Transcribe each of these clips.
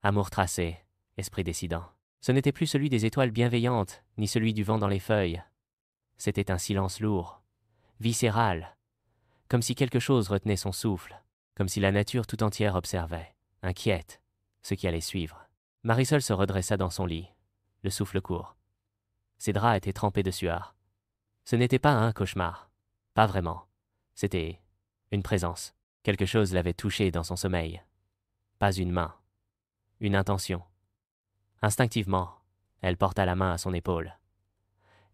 Amour tracé, esprit décidant. Ce n'était plus celui des étoiles bienveillantes, ni celui du vent dans les feuilles. C'était un silence lourd, viscéral, comme si quelque chose retenait son souffle, comme si la nature tout entière observait, inquiète, ce qui allait suivre. Marisol se redressa dans son lit, le souffle court. Ses draps étaient trempés de sueur. Ce n'était pas un cauchemar, pas vraiment. C'était une présence. Quelque chose l'avait touchée dans son sommeil. Pas une main, une intention. Instinctivement, elle porta la main à son épaule.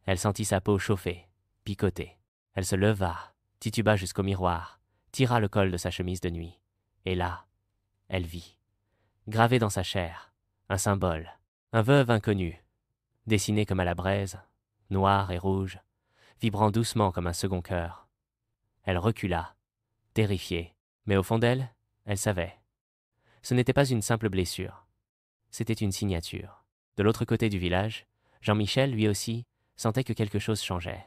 Elle sentit sa peau chauffer, picoter. Elle se leva, tituba jusqu'au miroir, tira le col de sa chemise de nuit. Et là, elle vit, gravé dans sa chair, un symbole, un veuve inconnu, dessiné comme à la braise, noir et rouge, vibrant doucement comme un second cœur. Elle recula, terrifiée, mais au fond d'elle, elle savait. Ce n'était pas une simple blessure, c'était une signature. De l'autre côté du village, Jean-Michel, lui aussi, sentait que quelque chose changeait.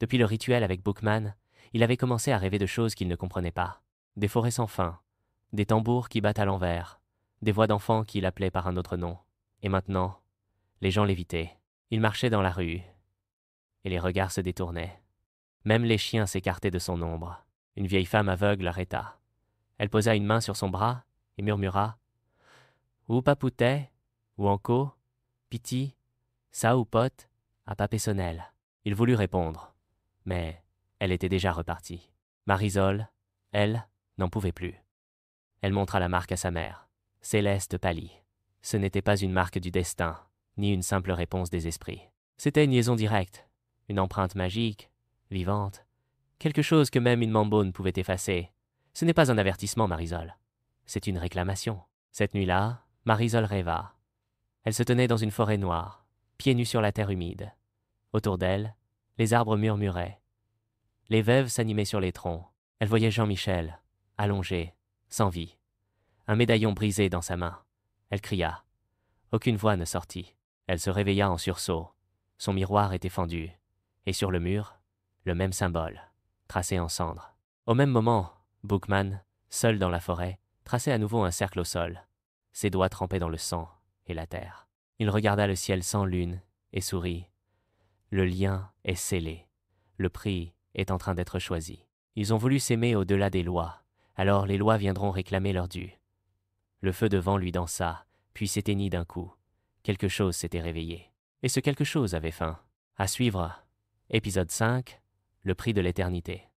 Depuis le rituel avec Bookman, il avait commencé à rêver de choses qu'il ne comprenait pas. Des forêts sans fin, des tambours qui battent à l'envers, des voix d'enfants qui l'appelaient par un autre nom. Et maintenant, les gens l'évitaient. Il marchait dans la rue, et les regards se détournaient. Même les chiens s'écartaient de son ombre. Une vieille femme aveugle l'arrêta. Elle posa une main sur son bras et murmura « Ou papoutet, ou anco, piti, ça ou pote, à papessonnel. » Il voulut répondre, mais elle était déjà repartie. Marisol, elle, n'en pouvait plus. Elle montra la marque à sa mère. Céleste pâlit. Ce n'était pas une marque du destin, ni une simple réponse des esprits. C'était une liaison directe, une empreinte magique, vivante, quelque chose que même une mambo ne pouvait effacer. Ce n'est pas un avertissement, Marisol. C'est une réclamation. Cette nuit-là, Marisol rêva. Elle se tenait dans une forêt noire, pieds nus sur la terre humide. Autour d'elle, les arbres murmuraient. Les veuves s'animaient sur les troncs. Elle voyait Jean-Michel, allongé, sans vie, un médaillon brisé dans sa main. Elle cria. Aucune voix ne sortit. Elle se réveilla en sursaut. Son miroir était fendu, et sur le mur, le même symbole, tracé en cendres. Au même moment, Bookman, seul dans la forêt, traçait à nouveau un cercle au sol. Ses doigts trempaient dans le sang et la terre. Il regarda le ciel sans lune et sourit. Le lien est scellé. Le prix est en train d'être choisi. Ils ont voulu s'aimer au-delà des lois, alors les lois viendront réclamer leur dû. Le feu de vent lui dansa, puis s'éteignit d'un coup. Quelque chose s'était réveillé. Et ce quelque chose avait faim. À suivre, épisode 5, le prix de l'éternité.